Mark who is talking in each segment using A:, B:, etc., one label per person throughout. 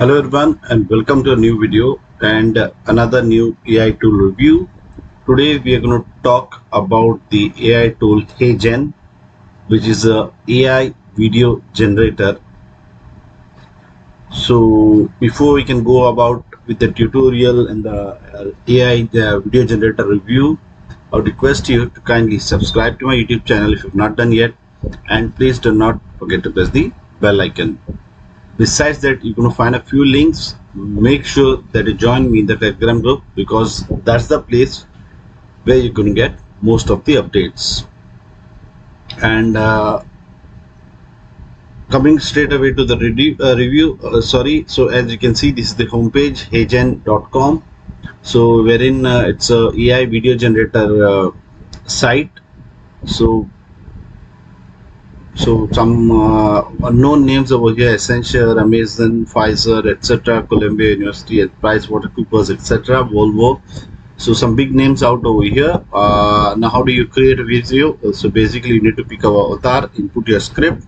A: Hello everyone and welcome to a new video and another new AI tool review. Today we are going to talk about the AI tool HeyGen, which is a AI video generator. So before we can go about with the tutorial and the AI video generator review, I would request you to kindly subscribe to my YouTube channel if you've not done yet, and please do not forget to press the bell icon. Besides that, you're going to find a few links. Make sure that you join me in the Telegram group because that's the place where you're going to get most of the updates. And coming straight away to the review, so as you can see, this is the homepage heygen.com. So wherein it's a AI video generator site. So some unknown names over here: Accenture, Amazon, Pfizer, etc., Columbia University, PricewaterhouseCoopers, etc., Volvo. So some big names out over here. Now how do you create a video? So basically you need to pick our avatar, input your script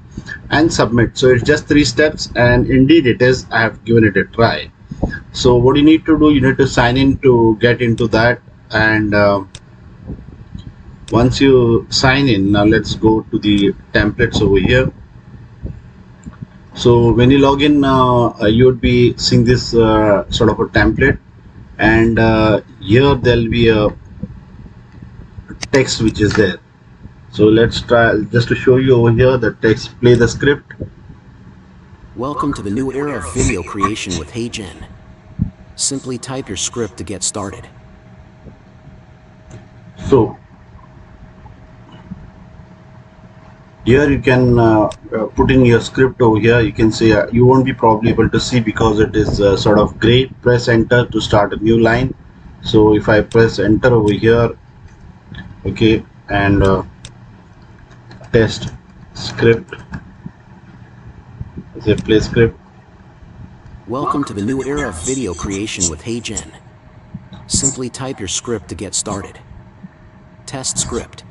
A: and submit. So it's just 3 steps, and indeed it is. I have given it a try. So what you need to do, you need to sign in to get into that. And once you sign in, now let's go to the templates over here. So when you log in, you would be seeing this sort of a template, and here there'll be a text which is there. So let's try just to show you over here the text. Play the script.
B: Welcome to the new era of video creation with HeyGen. Simply type your script to get started.
A: So here you can put in your script over here. You can say you won't be probably able to see because it is sort of gray. Press enter to start a new line. So if I press enter over here, okay, and test script, say play script.
B: Welcome to the new era of video creation with HeyGen. Simply type your script to get started. Test script.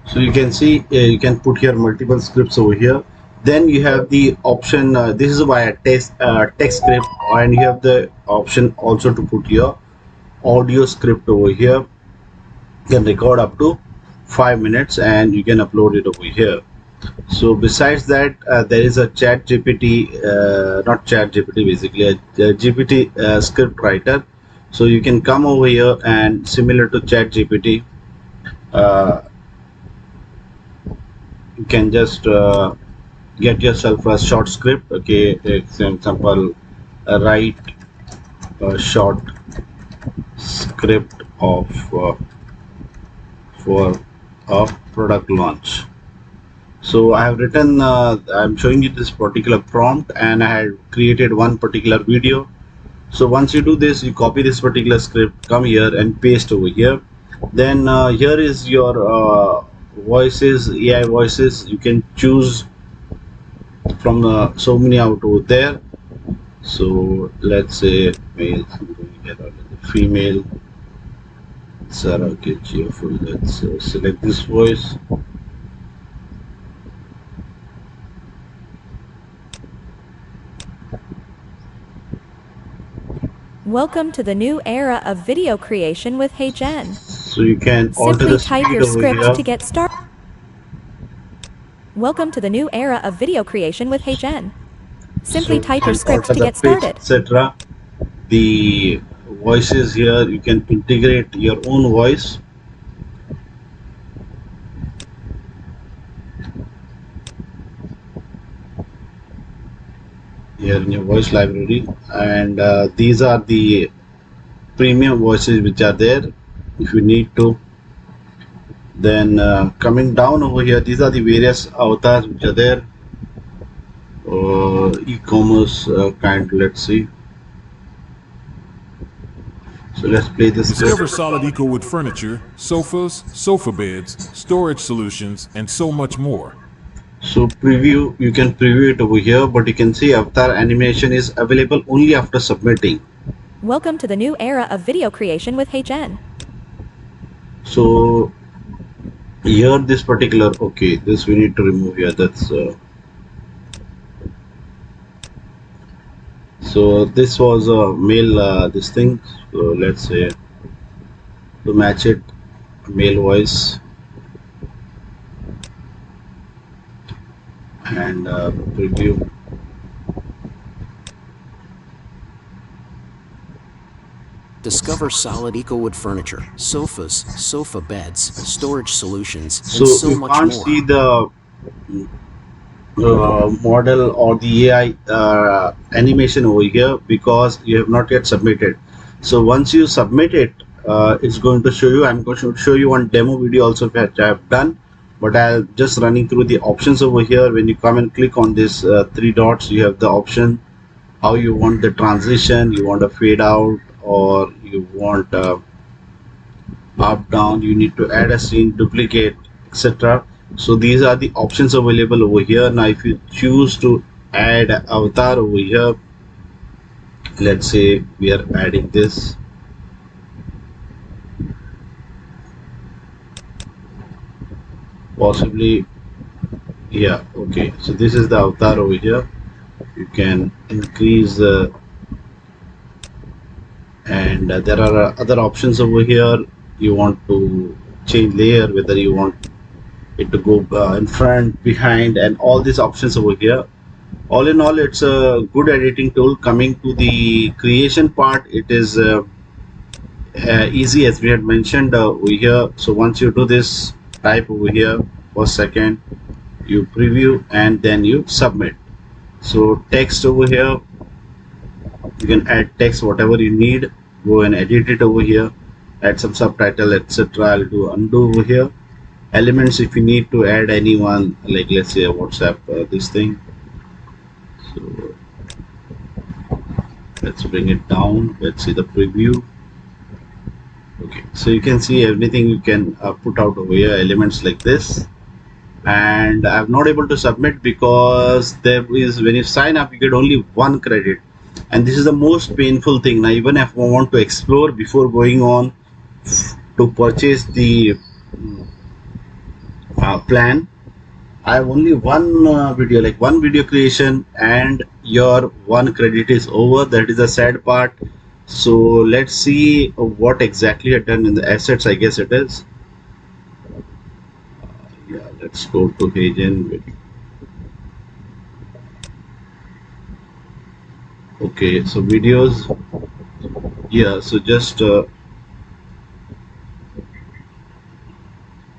A: So you can see you can put here multiple scripts over here. Then you have the option, this is via text script, and you have the option also to put your audio script over here. You can record up to 5 minutes and you can upload it over here. So besides that, there is a chat GPT, not chat GPT, basically a GPT script writer. So you can come over here and similar to chat GPT, you can just get yourself a short script. Okay, example, write a short script of for a product launch. So I have written, I'm showing you this particular prompt, and I had created one particular video. So once you do this, you copy this particular script, come here and paste over here. Then here is your voices, AI voices. You can choose from so many out over there. So let's say male, female, Sarah, get cheerful. Let's select this voice.
C: Welcome to the new era of video creation with HeyGen.
A: So you can alter
C: Simply
A: the
C: type
A: speed
C: your
A: over
C: script
A: here.
C: to get started. Welcome to the new era of video creation with HeyGen. Simply
A: So
C: type
A: you
C: your
A: can
C: script
A: alter
C: to
A: the
C: get
A: pitch,
C: started.
A: etc. The voices here, you can integrate your own voice. Here in your voice library, and these are the premium voices which are there if you need to. Then coming down over here, these are the various avatars which are there. E-commerce kind, let's see. So let's play this
D: Discover
A: script.
D: solid eco-wood furniture, sofas, sofa beds, storage solutions, and so much more.
A: So preview, you can preview it over here, but you can see avatar animation is available only after submitting.
C: Welcome to the new era of video creation with HeyGen.
A: So here this particular, okay, this we need to remove here. That's So this was a male this thing. So let's say to match it, male voice, and preview.
B: Discover solid eco-wood furniture, sofas, sofa beds, storage solutions,
A: So
B: and so
A: you
B: much
A: can't
B: more.
A: see the model or the AI animation over here because you have not yet submitted. So once you submit it, it's going to show you. I'm going to show you one demo video also which I have done, but I'll just running through the options over here. When you come and click on this three dots, you have the option how you want the transition. You want a fade out, or you want up down. You need to add a scene, duplicate, etc. So these are the options available over here. Now if you choose to add avatar over here, let's say we are adding this, possibly, yeah, okay, so this is the avatar over here. You can increase and there are other options over here. You want to change layer, whether you want it to go in front, behind, and all these options over here. All in all, it's a good editing tool. Coming to the creation part, it is easy, as we had mentioned over here. So once you do this, type over here for a second, you preview, and then you submit. So text over here, you can add text whatever you need. Go and edit it over here, add some subtitle, etc. I'll do undo over here. Elements, if you need to add anyone, like let's say a WhatsApp, this thing. So let's bring it down. Let's see the preview. Okay, so you can see everything you can put out over here, elements like this. And I'm not able to submit because there is, when you sign up, you get only one credit, and this is the most painful thing. Now even if I want to explore before going on to purchase the plan, I have only one video, like one video creation, and your one credit is over. That is the sad part. So let's see what exactly I've done in the assets. I guess it is. Yeah, let's go to HeyGen. Okay, so videos. Yeah, so just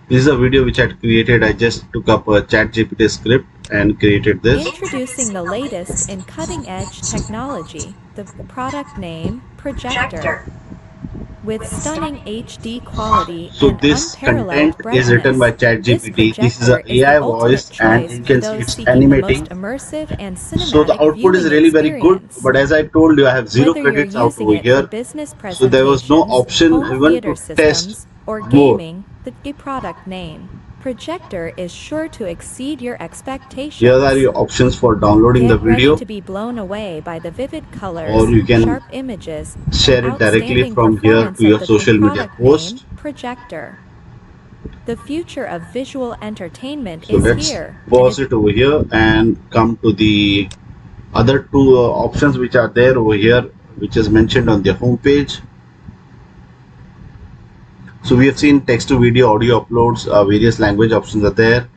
A: this is a video which I had created. I just took up a ChatGPT script and created this.
C: Introducing the latest in cutting-edge technology, the product name, Projector. With stunning HD quality
A: So
C: and
A: this
C: unparalleled
A: content is written by
C: brightness, this
A: ChatGPT. This is
C: projector
A: a
C: is
A: AI
C: the ultimate
A: voice, and
C: choice
A: you
C: for
A: can see
C: those
A: it's
C: seeking the most
A: animating.
C: immersive and
A: So the
C: cinematic
A: output is
C: viewing
A: really very good.
C: experience.
A: But as I told you, I have zero
C: Whether you're
A: credits out
C: using
A: over
C: it for
A: here.
C: business
A: So there was no
C: presentations,
A: option
C: home
A: even
C: theater
A: to test
C: systems, or
A: more.
C: gaming, the product name, Projector, is sure to exceed your
A: Here are
C: expectations.
A: your options for downloading the
C: Get ready
A: video,
C: to be blown away by the vivid
A: or
C: colors,
A: you can
C: sharp images, and
A: share it directly
C: outstanding
A: from here
C: performance
A: to your
C: of the
A: social media
C: product name,
A: post.
C: Projector. The future of visual entertainment
A: So
C: is
A: let's
C: here.
A: pause it over here and come to the other two options which are there over here, which is mentioned on the home page. So we have seen text to video, audio uploads, various language options are there,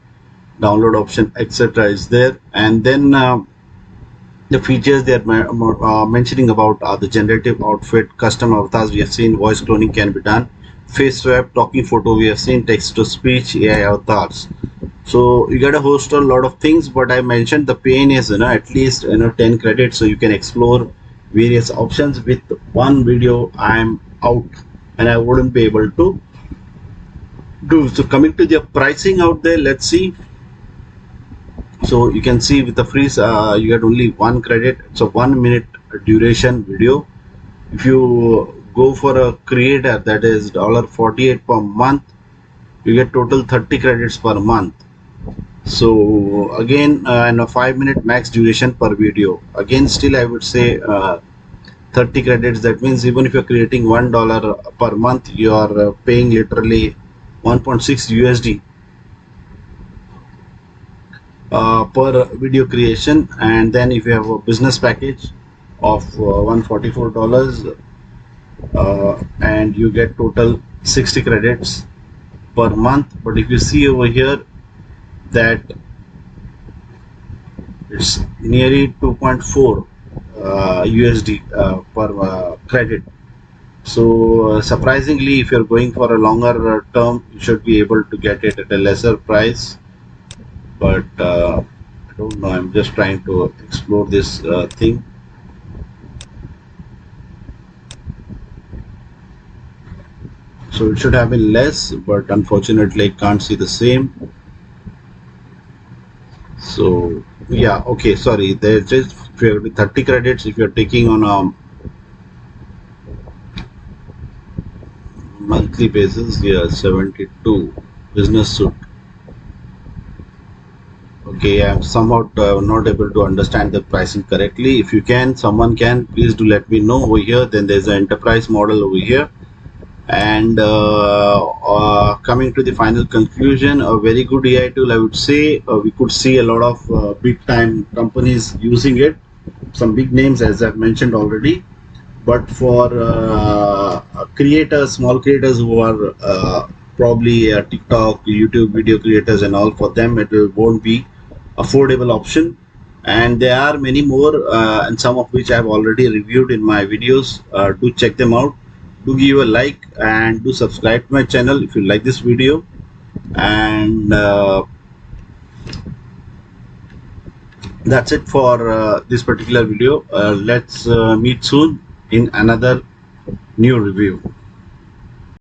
A: download option, etc. is there, and then the features they are mentioning about are the generative outfit, custom avatars. We have seen voice cloning can be done, face swap, talking photo. We have seen text to speech, AI avatars. So you get a host a lot of things, but I mentioned the pain is at least 10 credits, so you can explore various options. With one video I'm out and I wouldn't be able to do. So coming to the pricing out there, let's see. So you can see with the freeze you get only one credit. It's a 1 minute duration video. If you go for a creator, that is $48 per month, you get total 30 credits per month. So again and a 5 minute max duration per video. Again, still I would say 30 credits. That means even if you're creating $1 per month, you are paying literally 1.6 USD per video creation. And then if you have a business package, of $144, and you get total 60 credits per month. But if you see over here that it's nearly 2.4 USD per credit. So surprisingly, if you're going for a longer term, you should be able to get it at a lesser price. But I don't know. I'm just trying to explore this thing. So it should have been less, but unfortunately, I can't see the same. So yeah, okay. Sorry, there's just 30 credits if you're taking on a monthly basis. Yeah, 72 business suit. Okay, I'm somehow not able to understand the pricing correctly. If you can, someone can, please do let me know over here. Then there's an enterprise model over here. And coming to the final conclusion, a very good AI tool, I would say. We could see a lot of big time companies using it, some big names as I've mentioned already. But for creators, small creators who are probably TikTok, YouTube video creators and all, for them won't be affordable option. And there are many more, and some of which I have already reviewed in my videos. Do check them out. Do give a like and do subscribe to my channel if you like this video. And that's it for this particular video. Let's meet soon in another new review.